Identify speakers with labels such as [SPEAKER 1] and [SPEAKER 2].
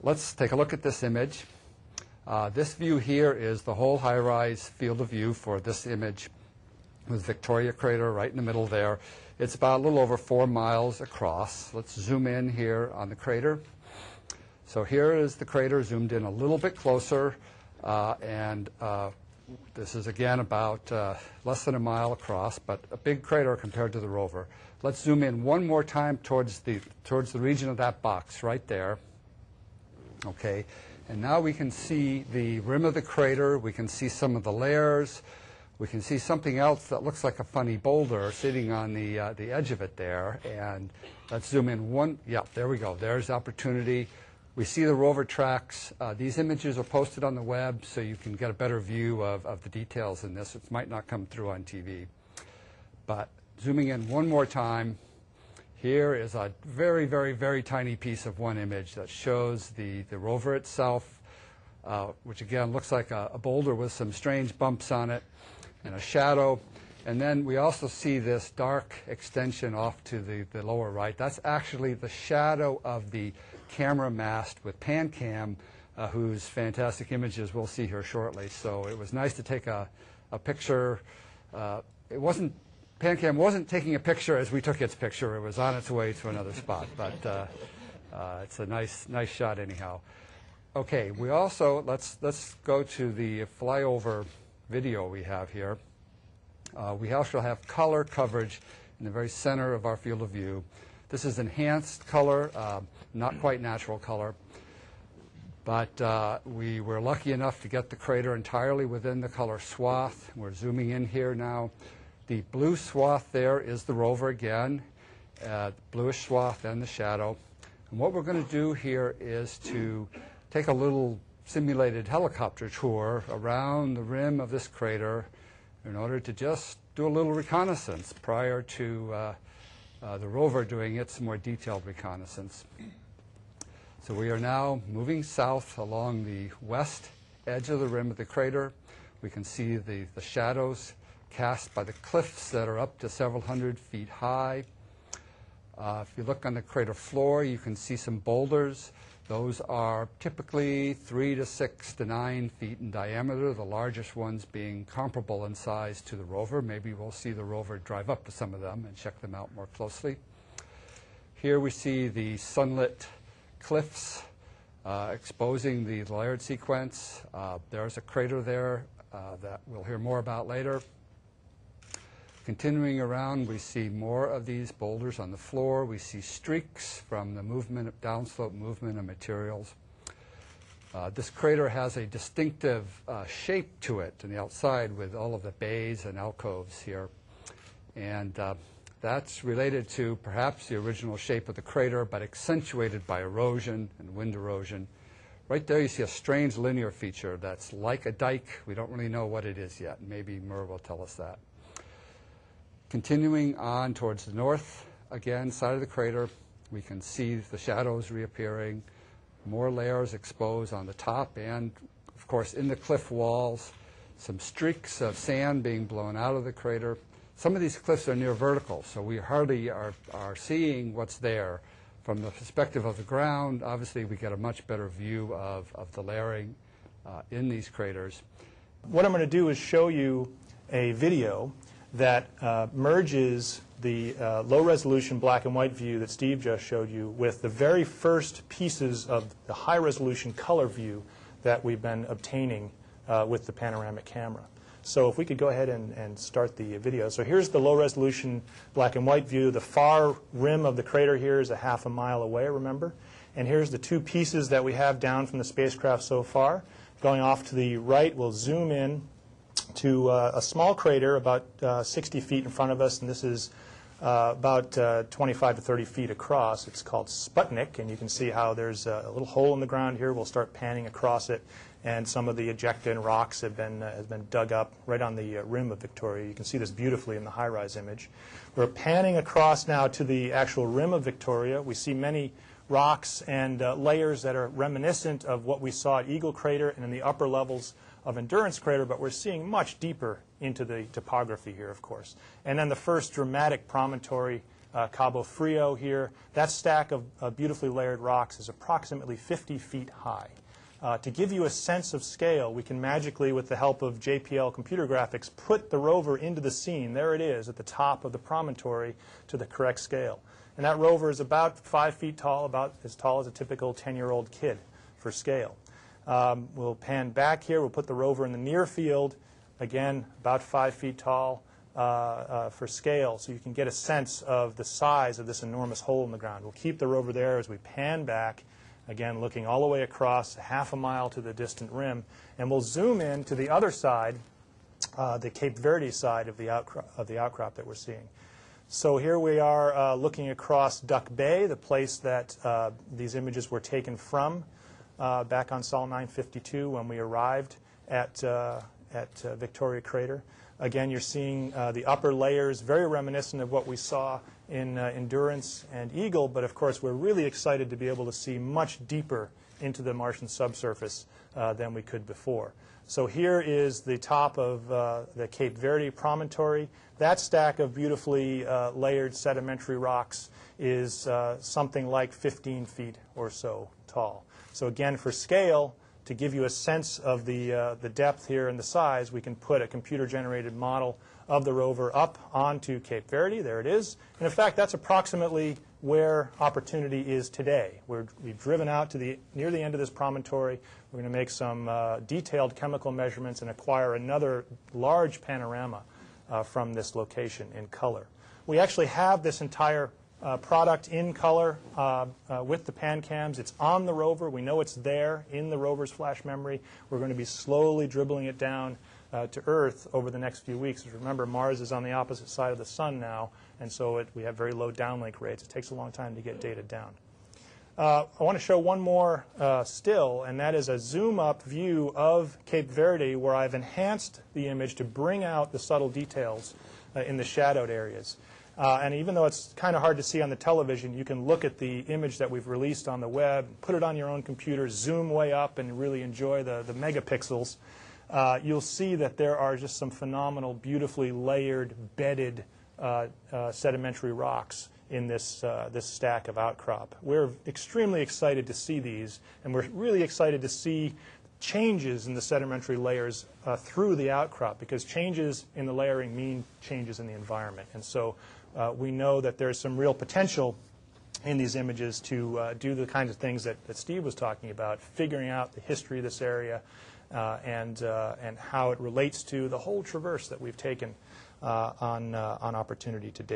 [SPEAKER 1] Let's take a look at this image. This view here is the whole high-rise field of view for this image with Victoria Crater right in the middle there. It's about a little over 4 miles across. Let's zoom in here on the crater. So here is the crater zoomed in a little bit closer, and this is again about less than a mile across, but a big crater compared to the rover. Let's zoom in one more time towards the region of that box right there. Okay, and now we can see the rim of the crater. We can see some of the layers. We can see something else that looks like a funny boulder sitting on the edge of it there. And let's zoom in one. Yeah, there we go. There's opportunity. We see the rover tracks. These images are posted on the web, so you can get a better view of the details in this. It might not come through on TV. But zooming in one more time, here is a very, very, very tiny piece of one image that shows the rover itself, which again looks like a boulder with some strange bumps on it and a shadow. And then we also see this dark extension off to the lower right. That's actually the shadow of the camera mast with PanCam, whose fantastic images we'll see here shortly. So it was nice to take a picture. PanCam wasn't taking a picture as we took its picture. It was on its way to another spot. But it's a nice shot anyhow. Okay, we also, let's go to the flyover video we have here. We also have color coverage in the very center of our field of view. This is enhanced color, not quite natural color. But we were lucky enough to get the crater entirely within the color swath. We're zooming in here now. The blue swath there is the rover again, bluish swath and the shadow. And what we're going to do here is to take a little simulated helicopter tour around the rim of this crater in order to just do a little reconnaissance prior to the rover doing its more detailed reconnaissance. So we are now moving south along the west edge of the rim of the crater. We can see the shadows cast by the cliffs that are up to several hundred feet high. If you look on the crater floor, you can see some boulders. Those are typically 3 to 6 to 9 feet in diameter, the largest ones being comparable in size to the rover. Maybe we'll see the rover drive up to some of them and check them out more closely. Here we see the sunlit cliffs exposing the layered sequence. There's a crater there that we'll hear more about later. Continuing around, we see more of these boulders on the floor. We see streaks from the movement, downslope movement of materials. This crater has a distinctive shape to it on the outside with all of the bays and alcoves here. And that's related to perhaps the original shape of the crater, but accentuated by erosion and wind erosion. Right there you see a strange linear feature that's like a dike. We don't really know what it is yet. Maybe Murr will tell us that. Continuing on towards the north, again, side of the crater, we can see the shadows reappearing, more layers exposed on the top and, of course, in the cliff walls, some streaks of sand being blown out of the crater. Some of these cliffs are near vertical, so we hardly are seeing what's there. From the perspective of the ground, obviously we get a much better view of the layering in these craters.
[SPEAKER 2] What I'm going to do is show you a video that merges the low-resolution black and white view that Steve just showed you with the very first pieces of the high-resolution color view that we've been obtaining with the panoramic camera. So if we could go ahead and start the video. So here's the low-resolution black and white view. The far rim of the crater here is a half a mile away, remember? And here's the two pieces that we have down from the spacecraft so far. Going off to the right, we'll zoom in to a small crater about 60 feet in front of us, and this is about 25 to 30 feet across. It's called Sputnik, and you can see how there's a little hole in the ground here. We'll start panning across it, and some of the ejecta and rocks have been dug up right on the rim of Victoria. You can see this beautifully in the high-rise image. We're panning across now to the actual rim of Victoria. We see many rocks and layers that are reminiscent of what we saw at Eagle Crater and in the upper levels of Endurance Crater, but we're seeing much deeper into the topography here, of course. And then the first dramatic promontory Cabo Frio here. That stack of beautifully layered rocks is approximately 50 feet high. To give you a sense of scale, we can magically, with the help of JPL computer graphics, put the rover into the scene. There it is at the top of the promontory to the correct scale. And that rover is about 5 feet tall, about as tall as a typical 10-year-old kid for scale. We'll pan back here. We'll put the rover in the near field, again, about 5 feet tall for scale, so you can get a sense of the size of this enormous hole in the ground. We'll keep the rover there as we pan back, again, looking all the way across half a mile to the distant rim, and we'll zoom in to the other side, the Cape Verde side of the outcrop that we're seeing. So here we are looking across Duck Bay, the place that these images were taken from back on Sol 952 when we arrived at Victoria Crater. Again, you're seeing the upper layers, very reminiscent of what we saw in Endurance and Eagle, but of course we're really excited to be able to see much deeper into the Martian subsurface than we could before. So here is the top of the Cape Verde promontory. That stack of beautifully layered sedimentary rocks is something like 15 feet or so tall. So again, for scale, to give you a sense of the depth here and the size, we can put a computer-generated model of the rover up onto Cape Verde. There it is. And in fact, that's approximately where Opportunity is today. We've driven out to near the end of this promontory. We're going to make some detailed chemical measurements and acquire another large panorama from this location in color. We actually have this entire product in color with the pan cams. It's on the rover. We know it's there in the rover's flash memory. We're going to be slowly dribbling it down to Earth over the next few weeks. Remember, Mars is on the opposite side of the sun now, and so we have very low downlink rates. It takes a long time to get data down. I want to show one more still, and that is a zoom-up view of Cape Verde where I've enhanced the image to bring out the subtle details in the shadowed areas. And even though it's kind of hard to see on the television, you can look at the image that we've released on the web, put it on your own computer, zoom way up, and really enjoy the megapixels. You'll see that there are just some phenomenal, beautifully layered, bedded sedimentary rocks in this stack of outcrop. We're extremely excited to see these, and we're really excited to see changes in the sedimentary layers through the outcrop, because changes in the layering mean changes in the environment. And so we know that there's some real potential in these images to do the kinds of things that Steve was talking about, figuring out the history of this area and how it relates to the whole traverse that we've taken on Opportunity to date.